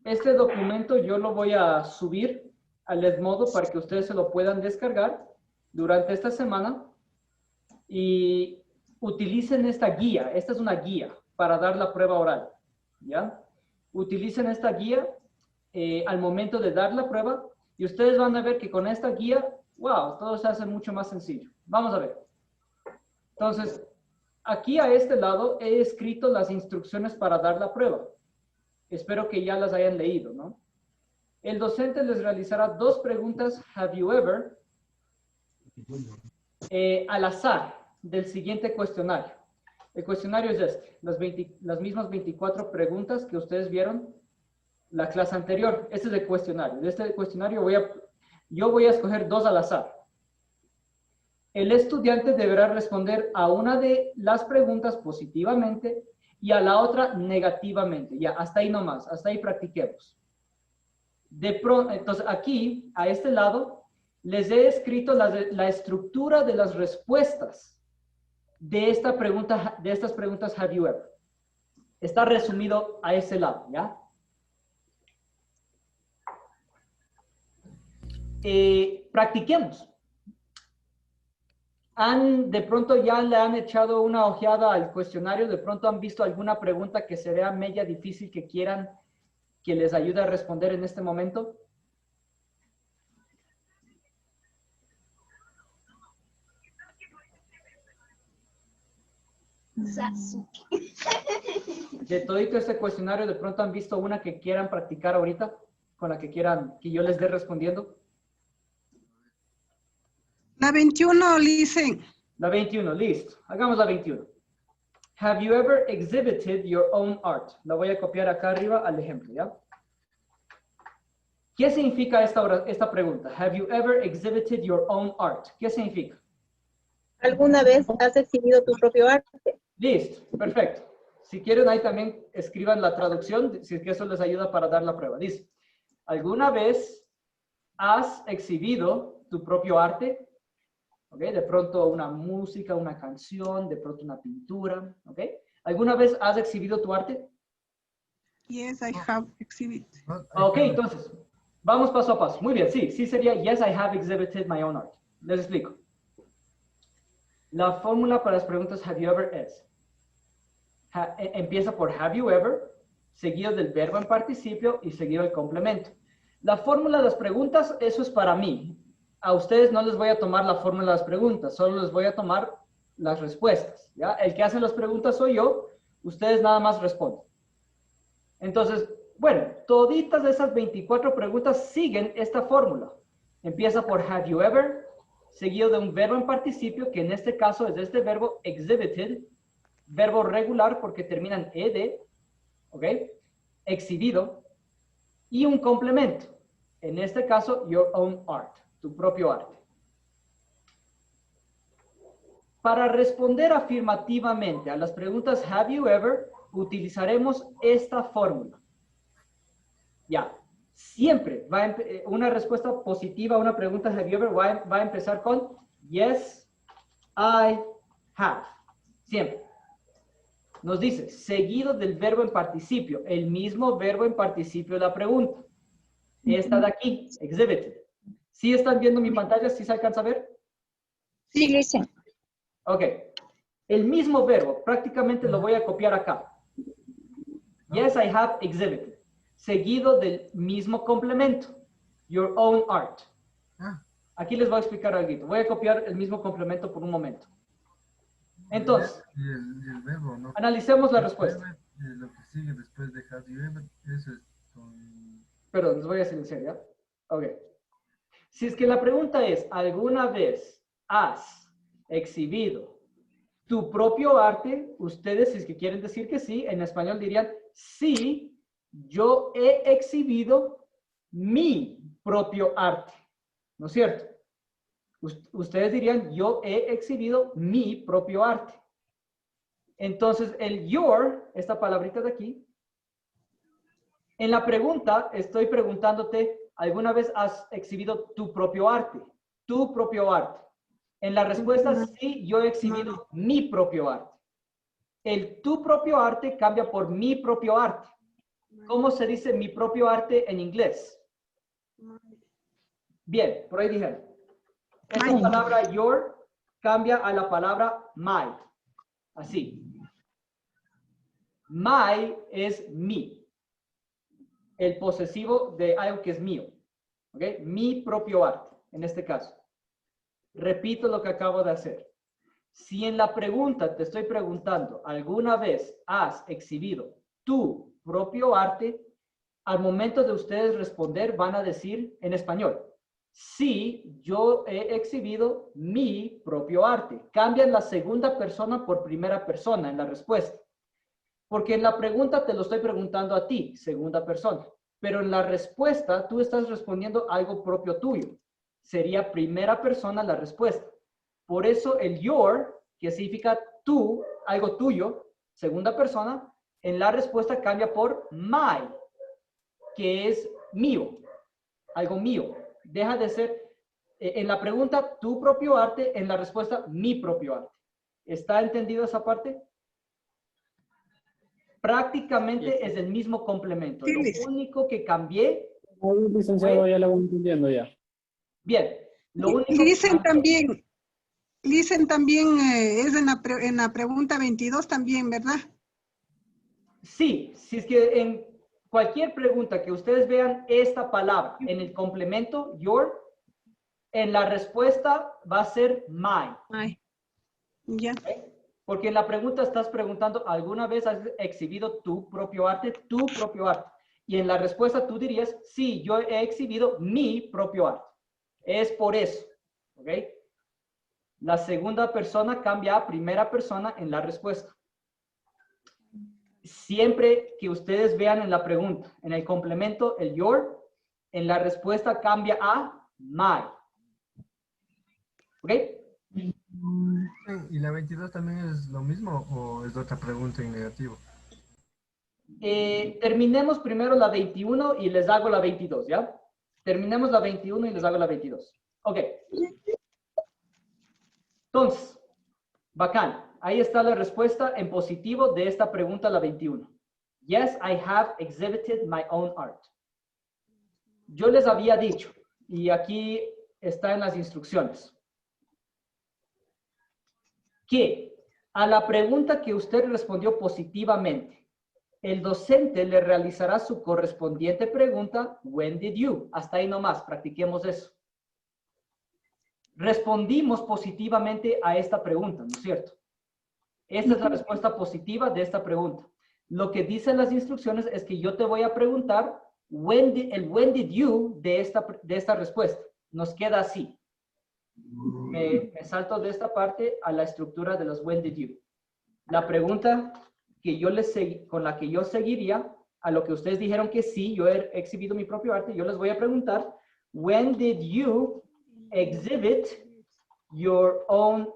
Este documento yo lo voy a subir al Edmodo para que ustedes se lo puedan descargar durante esta semana y utilicen esta guía. Esta es una guía para dar la prueba oral, ¿ya? Utilicen esta guía al momento de dar la prueba y ustedes van a ver que con esta guía, wow, todo se hace mucho más sencillo. Vamos a ver. Entonces, aquí a este lado he escrito las instrucciones para dar la prueba. Espero que ya las hayan leído, ¿no? El docente les realizará 2 preguntas, have you ever, al azar del siguiente cuestionario. El cuestionario es este, las mismas 24 preguntas que ustedes vieron la clase anterior. Este es el cuestionario. De este cuestionario yo voy a escoger 2 al azar. El estudiante deberá responder a una de las preguntas positivamente y a la otra negativamente. Ya, hasta ahí nomás, hasta ahí practiquemos. Entonces aquí, a este lado, les he escrito la estructura de las respuestas de estas preguntas have you ever. Está resumido a ese lado, ¿ya? Practiquemos. De pronto ya le han echado una ojeada al cuestionario, de pronto han visto alguna pregunta que se vea media difícil que quieran que les ayude a responder en este momento. De todito este cuestionario, de pronto han visto una que quieran practicar ahorita, con la que quieran que yo les dé respondiendo. La 21, listen. La 21, listo. Hagamos la 21. Have you ever exhibited your own art? La voy a copiar acá arriba al ejemplo, ¿ya? ¿Qué significa esta pregunta? Have you ever exhibited your own art? ¿Qué significa? ¿Alguna vez has exhibido tu propio arte? Listo, perfecto. Si quieren ahí también escriban la traducción, si es que eso les ayuda para dar la prueba. Dice, ¿alguna vez has exhibido tu propio arte? ¿Ok? De pronto una música, una canción, de pronto una pintura. ¿Ok? ¿Alguna vez has exhibido tu arte? Yes, I have exhibited. Ok, entonces, vamos paso a paso. Muy bien, sí, sí sería yes, I have exhibited my own art. Les explico. La fórmula para las preguntas have you ever es, empieza por have you ever, seguido del verbo en participio y seguido del complemento. La fórmula de las preguntas, eso es para mí. A ustedes no les voy a tomar la fórmula de las preguntas, solo les voy a tomar las respuestas, ¿ya? El que hace las preguntas soy yo, ustedes nada más responden. Entonces, bueno, toditas de esas 24 preguntas siguen esta fórmula. Empieza por have you ever, seguido de un verbo en participio, que en este caso es este verbo exhibited, verbo regular porque termina en ed, ¿ok? Exhibido, y un complemento. En este caso, your own art, tu propio arte. Para responder afirmativamente a las preguntas have you ever, utilizaremos esta fórmula. Ya, siempre va una respuesta positiva a una pregunta have you ever va a empezar con yes, I have. Siempre. Nos dice, seguido del verbo en participio, el mismo verbo en participio de la pregunta. Esta de aquí, exhibited. ¿Sí están viendo mi pantalla? ¿Sí se alcanza a ver? Sí, listen. Ok. El mismo verbo, prácticamente lo voy a copiar acá. Yes, I have exhibited. Seguido del mismo complemento. Your own art. Aquí les voy a explicar algo. Voy a copiar el mismo complemento por un momento. Entonces, el verbo, ¿no? Analicemos la respuesta. Lo que sigue después de have you ever, eso es con... Perdón, les voy a silenciar, ¿ya? Ok. Si es que la pregunta es, ¿alguna vez has exhibido tu propio arte? Ustedes, si es que quieren decir que sí, en español dirían, sí, yo he exhibido mi propio arte. ¿No es cierto? Ustedes dirían, yo he exhibido mi propio arte. Entonces, el your, esta palabrita de aquí, en la pregunta estoy preguntándote, ¿alguna vez has exhibido tu propio arte? Tu propio arte. En la respuesta, sí, yo he exhibido mi propio arte. El tu propio arte cambia por mi propio arte. ¿Cómo se dice mi propio arte en inglés? Bien, por ahí dijeron. Esta My. palabra your cambia a la palabra my. Así. My es mi. El posesivo de algo que es mío. ¿Ok? Mi propio arte, en este caso. Repito lo que acabo de hacer. Si en la pregunta te estoy preguntando, ¿alguna vez has exhibido tu propio arte? Al momento de ustedes responder, van a decir en español, sí, yo he exhibido mi propio arte. Cambian la segunda persona por primera persona en la respuesta. Porque en la pregunta te lo estoy preguntando a ti, segunda persona. Pero en la respuesta, tú estás respondiendo algo propio tuyo. Sería primera persona la respuesta. Por eso el your, que significa tú, algo tuyo, segunda persona, en la respuesta cambia por my, que es mío, algo mío. Deja de ser, en la pregunta, tu propio arte, en la respuesta, mi propio arte. ¿Está entendido esa parte? Prácticamente es el mismo complemento. Sí, Lo Liz. único que cambié, Ahí, licenciado, ya lo voy entendiendo ya. bien, lo único que Listen cambié, también es en la pregunta 22 también, ¿verdad? sí, si es que en cualquier pregunta que ustedes vean esta palabra en el complemento, your, en la respuesta va a ser my. My. Ya. ¿Ok? Porque en la pregunta estás preguntando, ¿alguna vez has exhibido tu propio arte? Tu propio arte. Y en la respuesta tú dirías, sí, yo he exhibido mi propio arte. Es por eso. ¿Ok? La segunda persona cambia a primera persona en la respuesta. Siempre que ustedes vean en la pregunta, en el complemento, el your, en la respuesta cambia a my. ¿Ok? ¿Y la 22 también es lo mismo o es otra pregunta en negativo? Terminemos primero la 21 y les hago la 22, ¿ya? Terminemos la 21 y les hago la 22. Ok. Entonces, bacán. Ahí está la respuesta en positivo de esta pregunta, la 21. Yes, I have exhibited my own art. Yo les había dicho, y aquí está en las instrucciones, que a la pregunta que usted respondió positivamente, el docente le realizará su correspondiente pregunta, when did you? Hasta ahí nomás, practiquemos eso. Respondimos positivamente a esta pregunta, ¿no es cierto? Esta es la respuesta positiva de esta pregunta. Lo que dicen las instrucciones es que yo te voy a preguntar el when did you de esta respuesta. Nos queda así. Me salto de esta parte a la estructura de los when did you. La pregunta que con la que yo seguiría, a lo que ustedes dijeron que sí, yo he exhibido mi propio arte, yo les voy a preguntar, when did you exhibit your own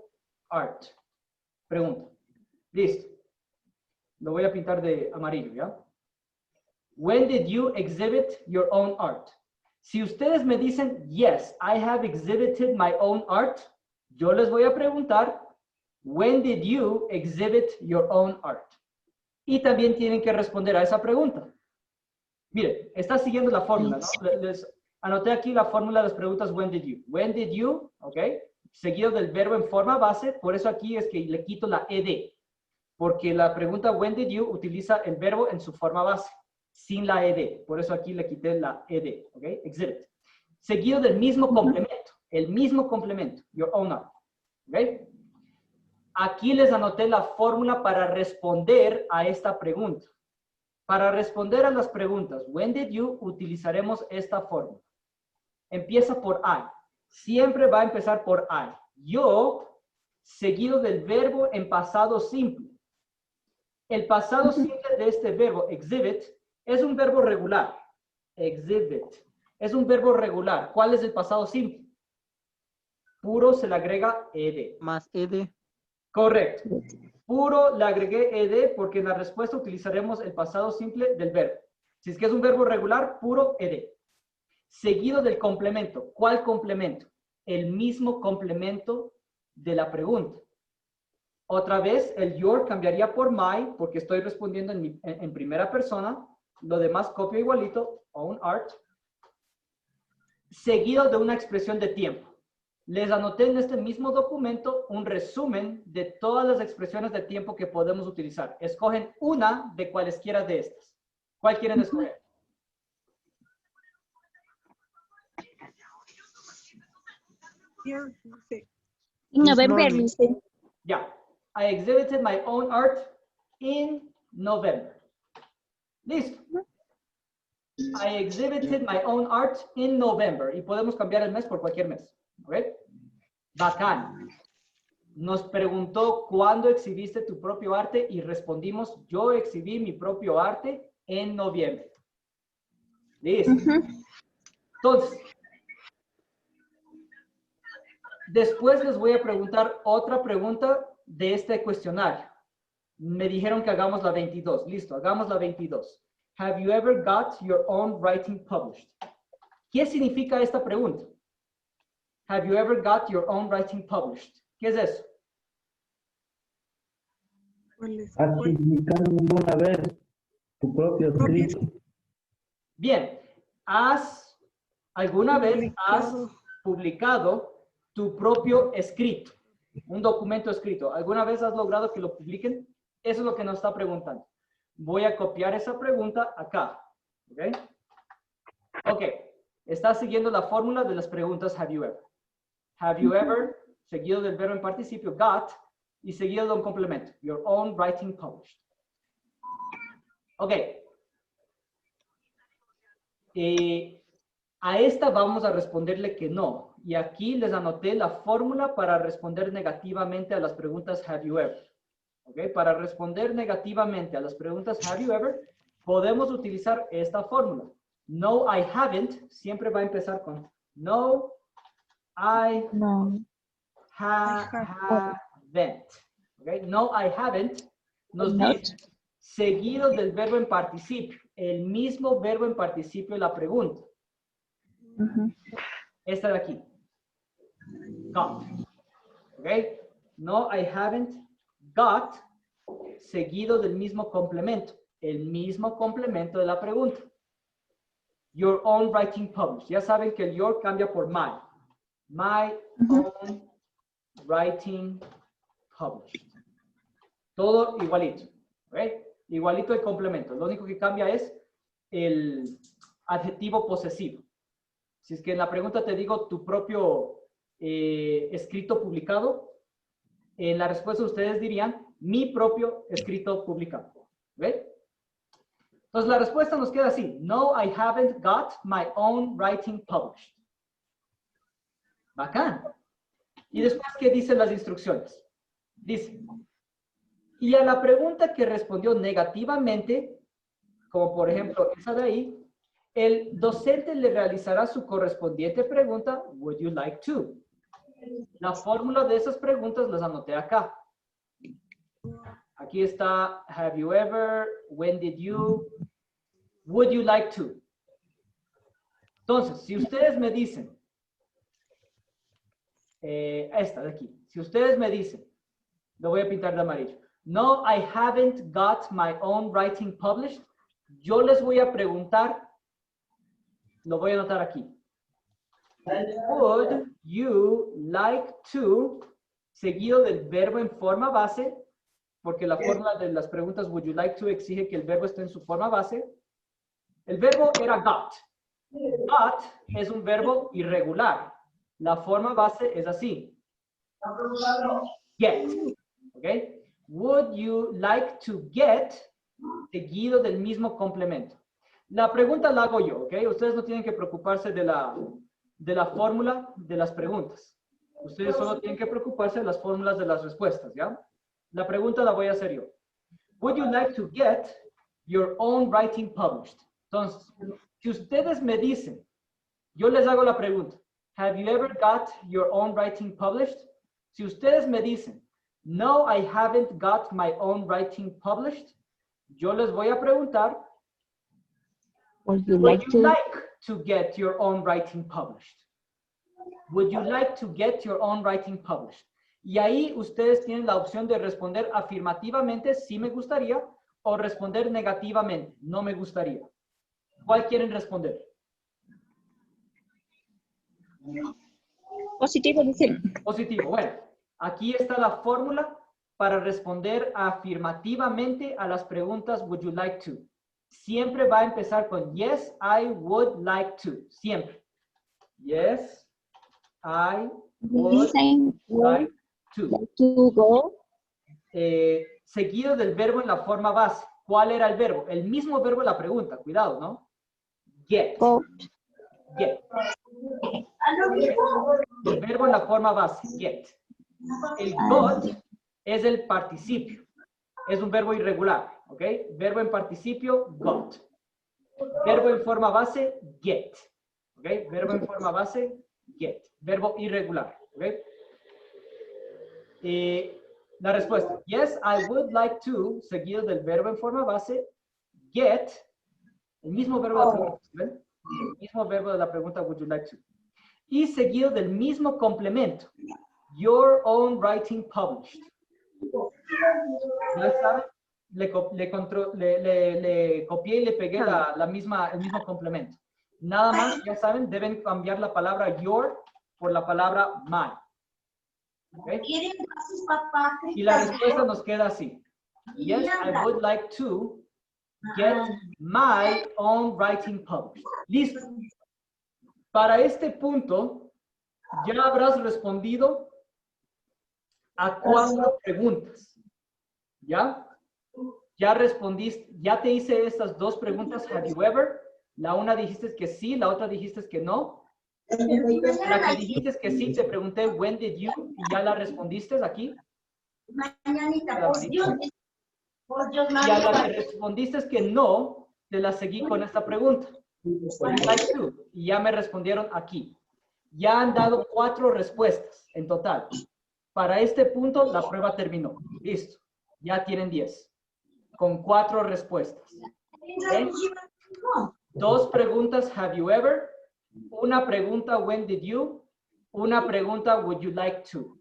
art? Pregunta. Listo. Lo voy a pintar de amarillo, ¿ya? When did you exhibit your own art? Si ustedes me dicen, yes, I have exhibited my own art, yo les voy a preguntar, when did you exhibit your own art? Y también tienen que responder a esa pregunta. Miren, está siguiendo la fórmula, ¿no? Les anoté aquí la fórmula de las preguntas when did you. When did you, ¿ok? Seguido del verbo en forma base, por eso aquí es que le quito la ed. Porque la pregunta when did you utiliza el verbo en su forma base, sin la ed. Por eso aquí le quité la ed, ¿ok? Exhibit. Seguido del mismo complemento, el mismo complemento, your own art, ¿ok? Aquí les anoté la fórmula para responder a esta pregunta. Para responder a las preguntas, when did you, utilizaremos esta fórmula. Empieza por I. Siempre va a empezar por I. Yo, seguido del verbo en pasado simple. El pasado simple de este verbo, exhibit, es un verbo regular. Exhibit. Es un verbo regular. ¿Cuál es el pasado simple? Puro se le agrega ed. Más ed. Correcto. Puro le agregué ed porque en la respuesta utilizaremos el pasado simple del verbo. Si es que es un verbo regular, puro ed. Seguido del complemento. ¿Cuál complemento? El mismo complemento de la pregunta. Otra vez, el your cambiaría por my porque estoy respondiendo en primera persona. lo demás copio igualito, own art, seguido de una expresión de tiempo. Les anoté en este mismo documento un resumen de todas las expresiones de tiempo que podemos utilizar. Escogen una de cualesquiera de estas. ¿Cuál quieren escoger? Here, sí. November, dice. Ya. I exhibited my own art in November. Listo. I exhibited my own art in November. Y podemos cambiar el mes por cualquier mes. ¿Ok? Bacán. Nos preguntó cuándo exhibiste tu propio arte y respondimos, yo exhibí mi propio arte en noviembre. Listo. Entonces, después les voy a preguntar otra pregunta de este cuestionario. Me dijeron que hagamos la 22. Listo, hagamos la 22. Have you ever got your own writing published? ¿Qué significa esta pregunta? Have you ever got your own writing published? ¿Qué es eso? ¿Cuál es? ¿Has publicado alguna vez tu propio escrito? Bien, ¿alguna vez has publicado tu propio escrito? Un documento escrito. ¿Alguna vez has logrado que lo publiquen? Eso es lo que nos está preguntando. Voy a copiar esa pregunta acá. ¿Ok? Ok. Está siguiendo la fórmula de las preguntas have you ever. Have you ever, seguido del verbo en participio, got, y seguido de un complemento. Your own writing published. Ok. A esta vamos a responderle que no. Y aquí les anoté la fórmula para responder negativamente a las preguntas have you ever. ¿Ok? Para responder negativamente a las preguntas have you ever, podemos utilizar esta fórmula. No, I haven't, siempre va a empezar con no, I haven't. ¿Ok? No, I haven't nos dice seguido del verbo en participio. El mismo verbo en participio de la pregunta. Esta de aquí. Got. ¿Ok? No, I haven't got seguido del mismo complemento. El mismo complemento de la pregunta. Your own writing published. Ya saben que el your cambia por my. My own writing published. Todo igualito. ¿Ok? Igualito el complemento. Lo único que cambia es el adjetivo posesivo. Si es que en la pregunta te digo tu propio escrito publicado, en la respuesta ustedes dirían mi propio escrito publicado. ¿Ve? Entonces la respuesta nos queda así. No, I haven't got my own writing published. Bacán. Y después, ¿qué dicen las instrucciones? Dice, y a la pregunta que respondió negativamente, como por ejemplo esa de ahí, el docente le realizará su correspondiente pregunta, would you like to? La fórmula de esas preguntas las anoté acá. Aquí está, have you ever, when did you, would you like to? Entonces, si ustedes me dicen, esta de aquí, si ustedes me dicen, lo voy a pintar de amarillo, no, I haven't got my own writing published, yo les voy a preguntar, lo voy a anotar aquí. Would you like to, seguido del verbo en forma base, porque la fórmula de las preguntas would you like to exige que el verbo esté en su forma base. El verbo era got. Got es un verbo irregular. La forma base es así. Get. ¿Ok? Would you like to get, seguido del mismo complemento. La pregunta la hago yo, ¿ok? Ustedes no tienen que preocuparse de la fórmula de las preguntas. Ustedes solo tienen que preocuparse de las fórmulas de las respuestas, ¿ya? La pregunta la voy a hacer yo. Would you like to get your own writing published? Entonces, si ustedes me dicen, yo les hago la pregunta, have you ever got your own writing published? Si ustedes me dicen, no, I haven't got my own writing published, yo les voy a preguntar, would you like to get your own writing published? Would you like to get your own writing published? Y ahí ustedes tienen la opción de responder afirmativamente, sí me gustaría, o responder negativamente. No me gustaría. ¿Cuál quieren responder? Positivo, dice. Positivo. Bueno, aquí está la fórmula para responder afirmativamente a las preguntas would you like to. Siempre va a empezar con yes, I would like to. Siempre. Yes, I would like to. To go. Seguido del verbo en la forma base. ¿Cuál era el verbo? El mismo verbo de la pregunta. Cuidado, ¿no? Get. Go. Get. El verbo en la forma base. Get. El got es el participio. Es un verbo irregular. ¿Ok? Verbo en participio, got. Verbo en forma base, get. ¿Ok? Verbo en forma base, get. Verbo irregular. ¿Ok? La respuesta, yes, I would like to, seguido del verbo en forma base, get, el mismo verbo de la pregunta, ¿ven? El mismo verbo de la pregunta, would you like to. Y seguido del mismo complemento, your own writing published. ¿Ya saben? Le copié y le pegué el mismo complemento. Nada más, ya saben, deben cambiar la palabra your por la palabra my. ¿Okay? Y la respuesta nos queda así. Yes, I would like to get my own writing published. Listo. Para este punto, ya habrás respondido a 4 preguntas. ¿Ya? Ya respondiste, ya te hice estas 2 preguntas. Have you ever? La una dijiste que sí, la otra dijiste que no. La que dijiste que sí, te pregunté, when did you? Y ya la respondiste aquí. Y a la que respondiste que no, te la seguí con esta pregunta. Like to. Y ya me respondieron aquí. Ya han dado 4 respuestas en total. Para este punto, la prueba terminó. Listo. Ya tienen 10. Con 4 respuestas. ¿Okay? 2 preguntas, have you ever? Una pregunta, when did you? Una pregunta, would you like to?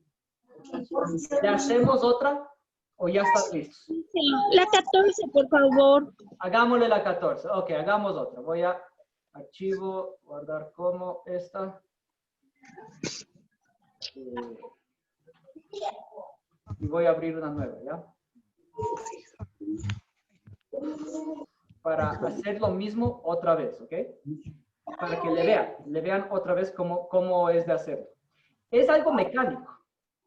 ¿Le hacemos otra o ya está listo? Sí, la 14, por favor. Hagámosle la 14. Ok, hagamos otra. Voy a archivo, guardar como esta. Y voy a abrir una nueva, ¿ya? Para hacer lo mismo otra vez, ¿ok? Para que le vean otra vez cómo es de hacerlo. Es algo mecánico,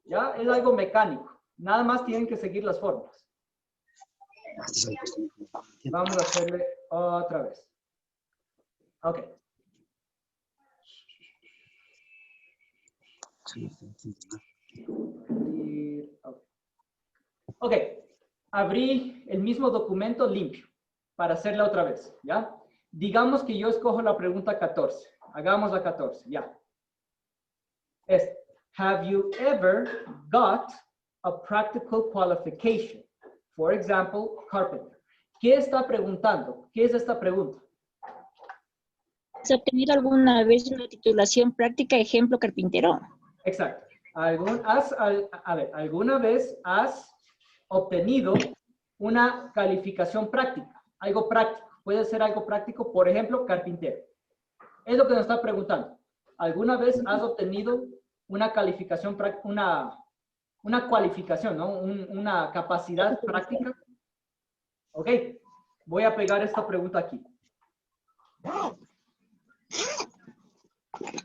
¿ya? Es algo mecánico. Nada más tienen que seguir las formas. Vamos a hacerle otra vez. Ok. Ok. Abrí el mismo documento limpio para hacerla otra vez, ¿ya? Digamos que yo escojo la pregunta 14. Hagamos la 14, ya. Have you ever got a practical qualification? For example, carpenter. ¿Qué está preguntando? ¿Qué es esta pregunta? ¿Has obtenido alguna vez una titulación práctica, ejemplo, carpintero? Exacto. ¿Alguna vez has obtenido una calificación práctica? Algo práctico. Puede ser algo práctico, por ejemplo, carpintero. Es lo que nos está preguntando. ¿Alguna vez has obtenido una calificación, una cualificación, ¿no? Una capacidad práctica? Ok. Voy a pegar esta pregunta aquí.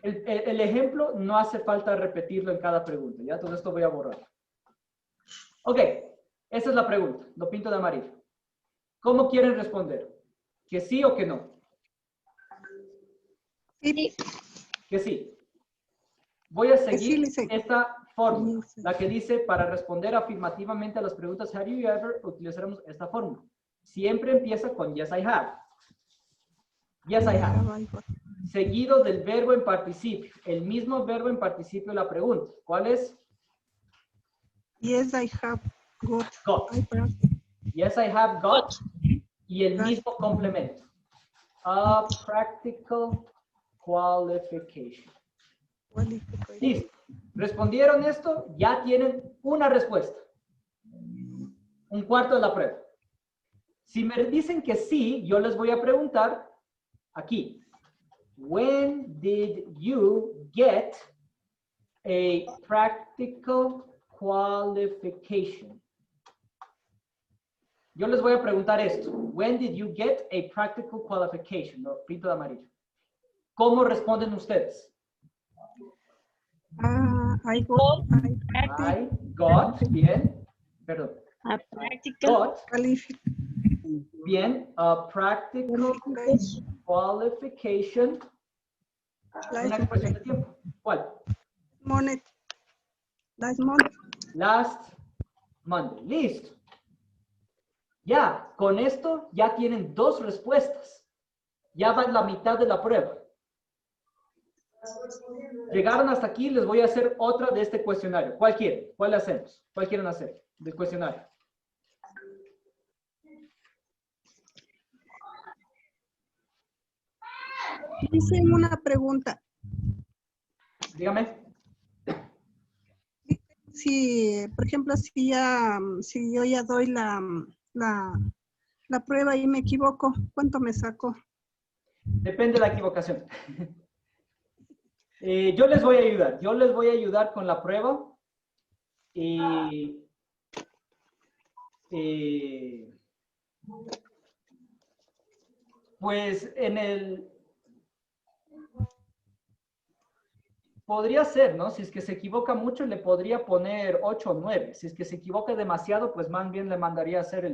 El ejemplo no hace falta repetirlo en cada pregunta. Ya todo esto voy a borrar. Ok. Esa es la pregunta. Lo pinto de amarillo. ¿Cómo quieren responder? ¿Que sí o que no? Sí. Que sí. Voy a seguir sí. esta fórmula, la que dice para responder afirmativamente a las preguntas have you ever, utilizaremos esta fórmula. Siempre empieza con yes I have. Yes I have. Seguido del verbo en participio. El mismo verbo en participio de la pregunta. ¿Cuál es? Yes, I have got. Got. Yes, I have got. Y el mismo complemento. A practical qualification. Listo. ¿Respondieron esto? Ya tienen una respuesta. Un cuarto de la prueba. Si me dicen que sí, yo les voy a preguntar aquí. When did you get a practical qualification? Yo les voy a preguntar esto. When did you get a practical qualification? No, pinto de amarillo. ¿Cómo responden ustedes? I got, bien. Perdón. A practical Got, qualification. bien. A practical qualification. Una expresión de tiempo. ¿Cuál? Last month. Last Monday. Listo. Ya, con esto ya tienen 2 respuestas. Ya va la mitad de la prueba. Llegaron hasta aquí, les voy a hacer otra de este cuestionario. ¿Cuál quieren? ¿Cuál le hacemos? ¿Cuál quieren hacer del cuestionario? Hice una pregunta. Dígame. Si, por ejemplo, si yo ya doy la prueba y me equivoco, ¿cuánto me saco? Depende de la equivocación. Yo les voy a ayudar. Yo les voy a ayudar con la prueba. Pues en el... Podría ser, ¿no? Si es que se equivoca mucho, le podría poner 8 o 9. Si es que se equivoca demasiado, pues más bien le mandaría a hacer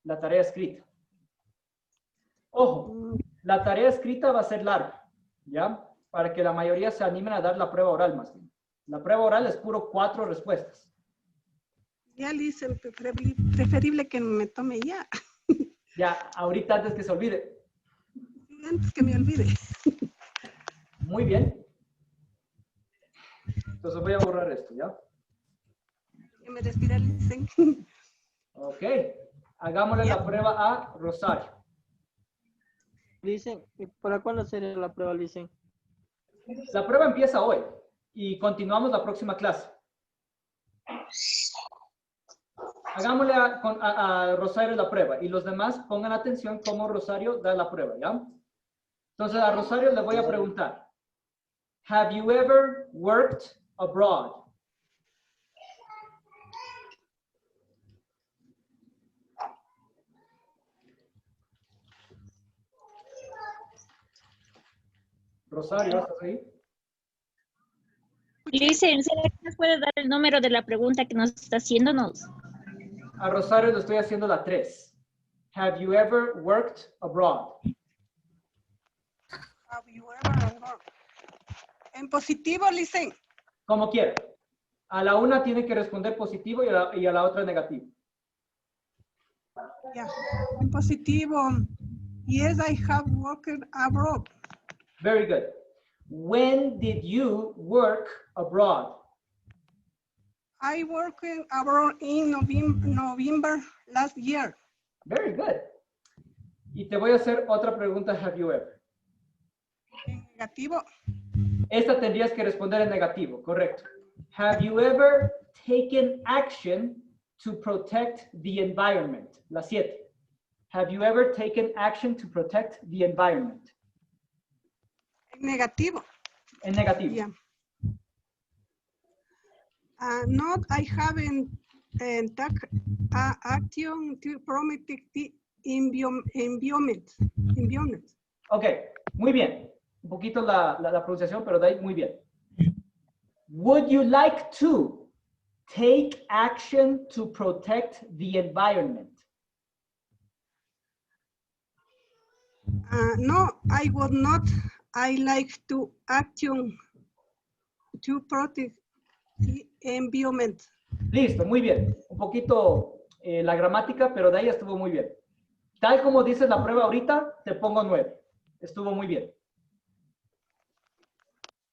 la tarea escrita. Ojo, la tarea escrita va a ser larga, ¿ya? Para que la mayoría se animen a dar la prueba oral más bien. La prueba oral es puro 4 respuestas. Ya, Liz, preferible que me tome ya. Ya, ahorita antes que se olvide. Antes que me olvide. Muy bien. Entonces voy a borrar esto, ¿ya? Que me respira, Liz. Ok. Hagámosle la prueba a Rosario. Dicen, ¿y para cuándo sería la prueba, dicen? La prueba empieza hoy y continuamos la próxima clase. Hagámosle a Rosario la prueba y los demás pongan atención cómo Rosario da la prueba, ¿ya? Entonces a Rosario le voy a preguntar. Have you ever worked abroad? Rosario, ¿estás ahí? Listen, ¿será que nos puede dar el número de la pregunta que nos está haciéndonos? A Rosario le estoy haciendo la 3. Have you ever worked abroad? Have you ever worked? En positivo, Listen. Como quiera. A la una tiene que responder positivo y a la otra negativo. Ya. En positivo. Yes, I have worked abroad. Very good. When did you work abroad? I worked abroad in November last year. Very good. Y te voy a hacer otra pregunta, have you ever? En negativo. Esta tendrías que responder en negativo, correcto. Have you ever taken action to protect the environment? La 7. Have you ever taken action to protect the environment? En negativo. En negativo. Yeah. Not, I haven't action to protect the environment. Ok, muy bien. Un poquito la pronunciación, pero de ahí muy bien. Would you like to take action to protect the environment? No, I would not. I like to action to protect the environment. Listo, muy bien. Un poquito la gramática, pero de ahí estuvo muy bien. Tal como dice la prueba ahorita, te pongo 9. Estuvo muy bien.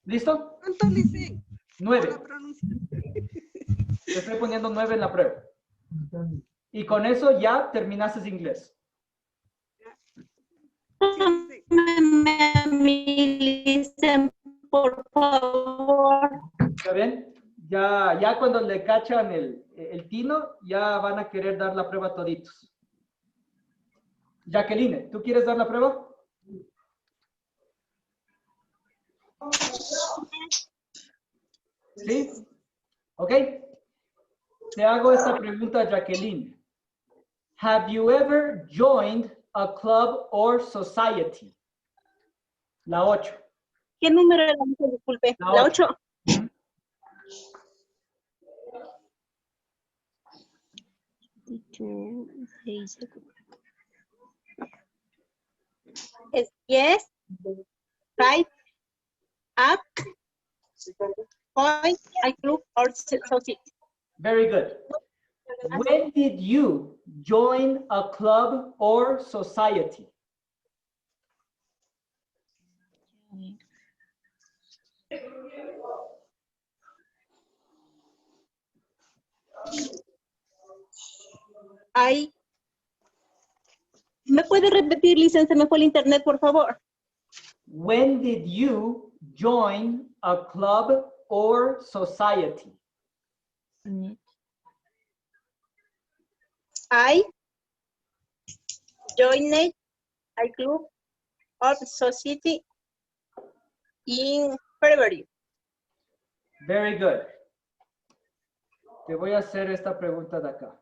¿Listo? ¿Cuánto dice? 9. La pronunciación. Te estoy poniendo 9 en la prueba. Y con eso ya terminaste inglés. Listen, por favor. ¿Está bien? Ya cuando le cachan el tino, ya van a querer dar la prueba toditos. Jacqueline, ¿tú quieres dar la prueba? ¿Sí? Ok. Te hago esta pregunta, Jacqueline. Have you ever joined a club or society? La 8. ¿Qué número era? Disculpe. La 8. Es yes, right, up, point, I club or society. Very good. When did you join a club or society? ¿Me puede repetir, licencia? Me fue el internet, por favor. When did you join a club or society? I joined a club or society in February. Very good. Te voy a hacer esta pregunta de acá.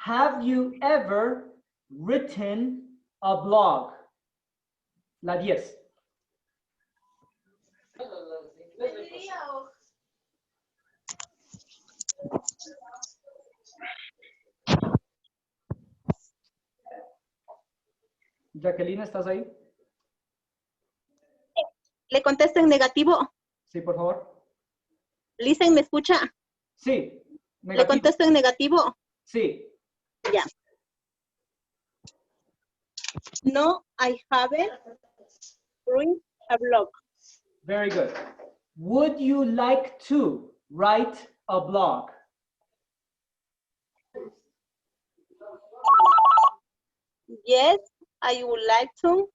Have you ever written a blog? La 10. Jacqueline, ¿estás ahí? ¿Le contesto en negativo? Sí, por favor. Listen, ¿me escucha? Sí. ¿Le Negativo. contesto en negativo? Sí. Ya. No, I haven't written a blog. Very good. Would you like to write a blog? Yes, I would like to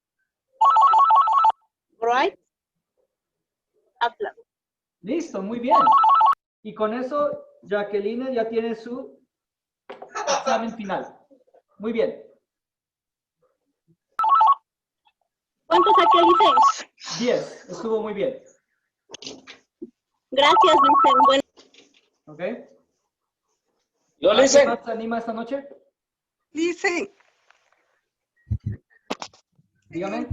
write a blog. Listo, muy bien. Y con eso, Jacqueline ya tiene su examen final. Muy bien. ¿Cuánto saqué, Licen? 10. Estuvo muy bien. Gracias, Licen. Bueno. ¿Ok? Yo, ¿Alguien Licen. más se anima esta noche? Dicen, Dígame.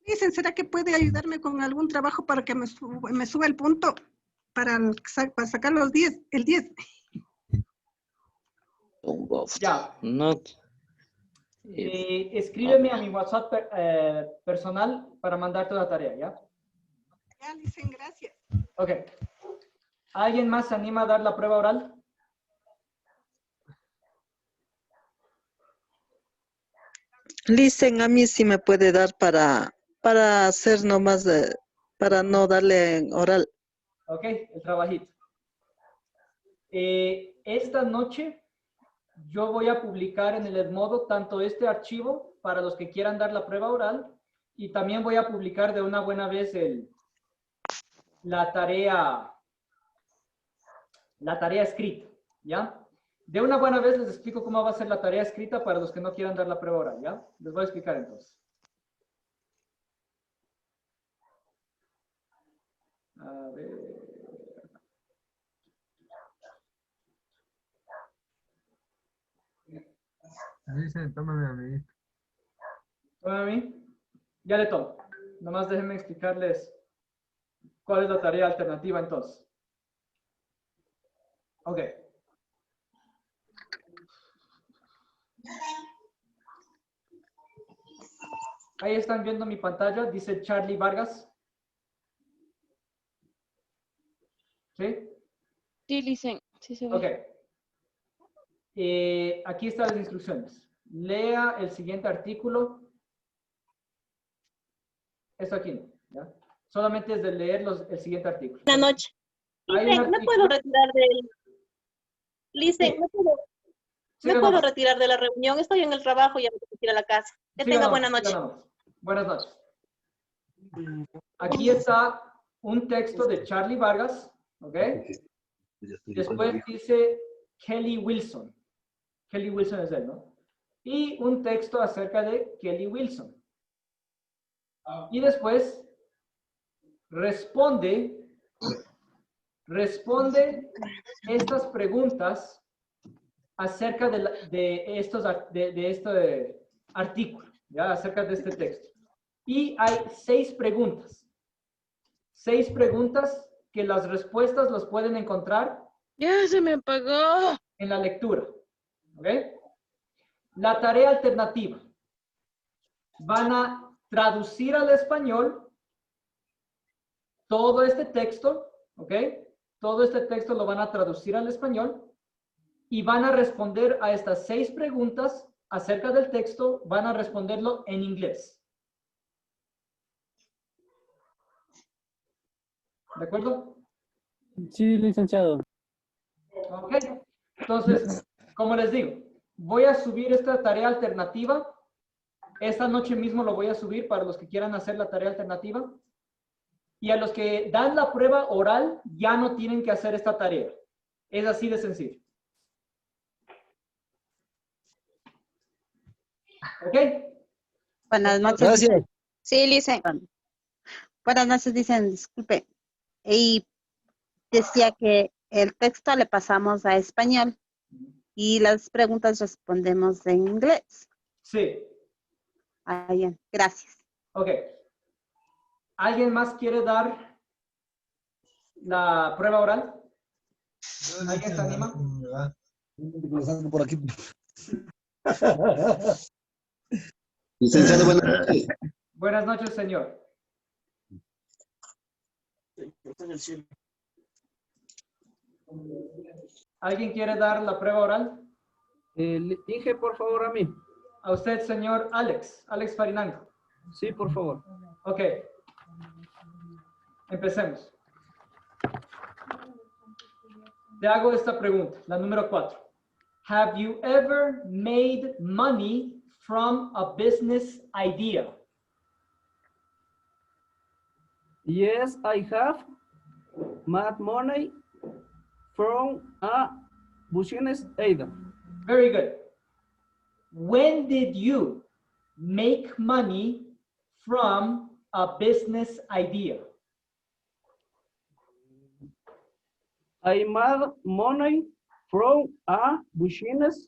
dicen, ¿será que puede ayudarme con algún trabajo para que me suba el punto para sacar los 10, el 10? Ya. Not. Escríbeme a mi WhatsApp personal para mandarte la tarea, ¿ya? Ya, dicen, gracias. Ok. ¿Alguien más se anima a dar la prueba oral? Listen, a mí sí me puede dar para hacer nomás, para no darle en oral. Ok, el trabajito. Esta noche yo voy a publicar en el Edmodo tanto este archivo para los que quieran dar la prueba oral y también voy a publicar de una buena vez la tarea escrita, ¿ya? De una buena vez les explico cómo va a ser la tarea escrita para los que no quieran dar la prueba oral, ¿ya? Les voy a explicar entonces. A ver. Dicen, tómame a mí. ¿Toma a mí? Ya le tomo. Nomás déjenme explicarles cuál es la tarea alternativa entonces. Ok. Ahí están viendo mi pantalla, dice Charlie Vargas. ¿Sí? Sí, Licen. Sí se ve. Ok. Aquí están las instrucciones. Lea el siguiente artículo. Esto aquí, ¿ya? Solamente es de leer el siguiente artículo. Buenas noches. Licen, ¿me puedo retirar del... Licen, Sí. ¿me puedo retirar de la reunión? Estoy en el trabajo y ya me tengo que ir a la casa. Que tenga buena noche. Buenas noches. Aquí está un texto de Charlie Vargas, ¿ok? Después dice Kelly Wilson. Kelly Wilson es él, ¿no? y un texto acerca de Kelly Wilson. Y después responde estas preguntas acerca de este artículo, ¿ya? Acerca de este texto. Y hay 6 preguntas. 6 preguntas que las respuestas las pueden encontrar. Ya se me apagó. En la lectura. ¿Ok? La tarea alternativa. Van a traducir al español todo este texto. ¿Ok? Todo este texto lo van a traducir al español. Y van a responder a estas 6 preguntas acerca del texto. Van a responderlo en inglés. ¿De acuerdo? Sí, licenciado. Ok. Entonces, como les digo, voy a subir esta tarea alternativa. Esta noche mismo lo voy a subir para los que quieran hacer la tarea alternativa. Y a los que dan la prueba oral, ya no tienen que hacer esta tarea. Es así de sencillo. ¿Ok? Buenas noches. Gracias. Sí, Licen. Buenas noches, dicen, disculpe. Y decía que el texto le pasamos a español y las preguntas respondemos en inglés. Sí. Ah, bien, gracias. Ok. ¿Alguien más quiere dar la prueba oral? ¿Alguien se anima? Por aquí. Licenciado, buenas noches. Buenas noches, señor. ¿Alguien quiere dar la prueba oral? Dije, por favor, a mí. A usted, señor Alex Farinango. Sí, por favor. Ok. Empecemos. Te hago esta pregunta, la número 4. Have you ever made money from a business idea? Yes, I have made money from a business idea. Very good. When did you make money from a business idea? I made money from a business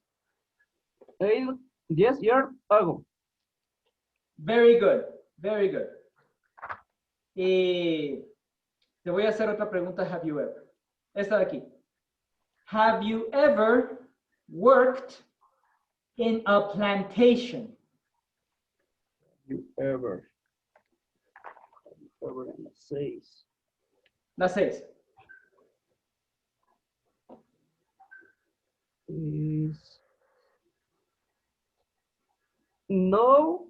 idea 10 years ago. Very good. Very good. Te voy a hacer otra pregunta. Have you ever? Esta de aquí. Have you ever worked in a plantation? You ever in the 6. La 6. Is no,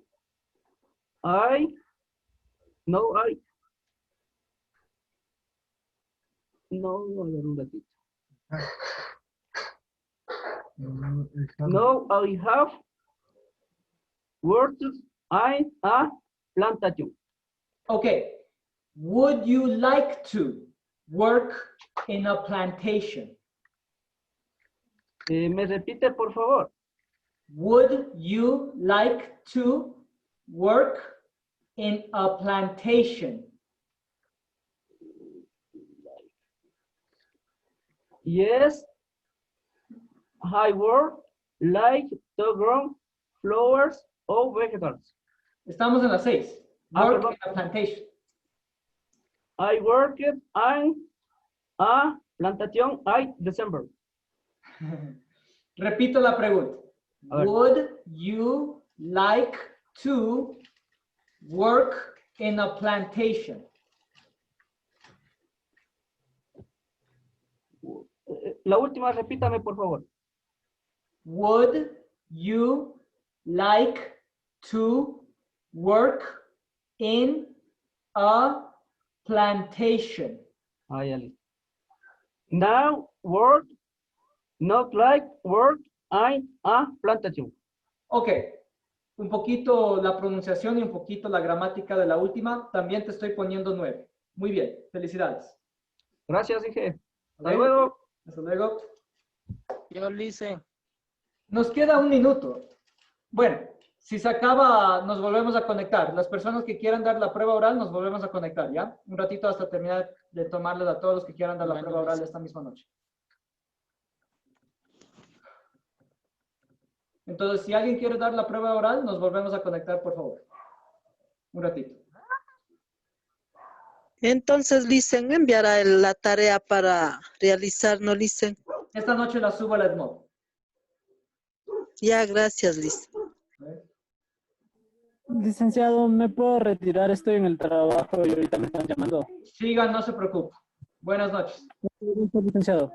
I no, a ver un ratito. No, I have worked in a plantation. Okay. Would you like to work in a plantation? ¿Me repite, por favor? Would you like to work in a plantation? Yes, I work like to grow flowers or vegetables. Estamos en la 6. Work in a plantation. I worked in a plantation in December. Repito la pregunta. Would you like to work in a plantation? La última, repítame, por favor. Would you like to work in a plantation? Now work, not like work in a plantation. Ok. Un poquito la pronunciación y un poquito la gramática de la última. También te estoy poniendo 9. Muy bien. Felicidades. Gracias, dije. Hasta Ok. luego. Hasta luego. Yo le hice. Nos queda un minuto. Bueno, si se acaba, nos volvemos a conectar. Las personas que quieran dar la prueba oral, nos volvemos a conectar, ¿ya? Un ratito hasta terminar de tomarles a todos los que quieran dar la prueba oral esta misma noche. Entonces, si alguien quiere dar la prueba oral, nos volvemos a conectar, por favor. Un ratito. Entonces, Licen, enviará la tarea para realizar, ¿no, Licen? Esta noche la subo a la EDMOD. Ya, gracias, Licen. Licenciado, ¿me puedo retirar? Estoy en el trabajo y ahorita me están llamando. Sigan, no se preocupe. Buenas noches. Licenciado.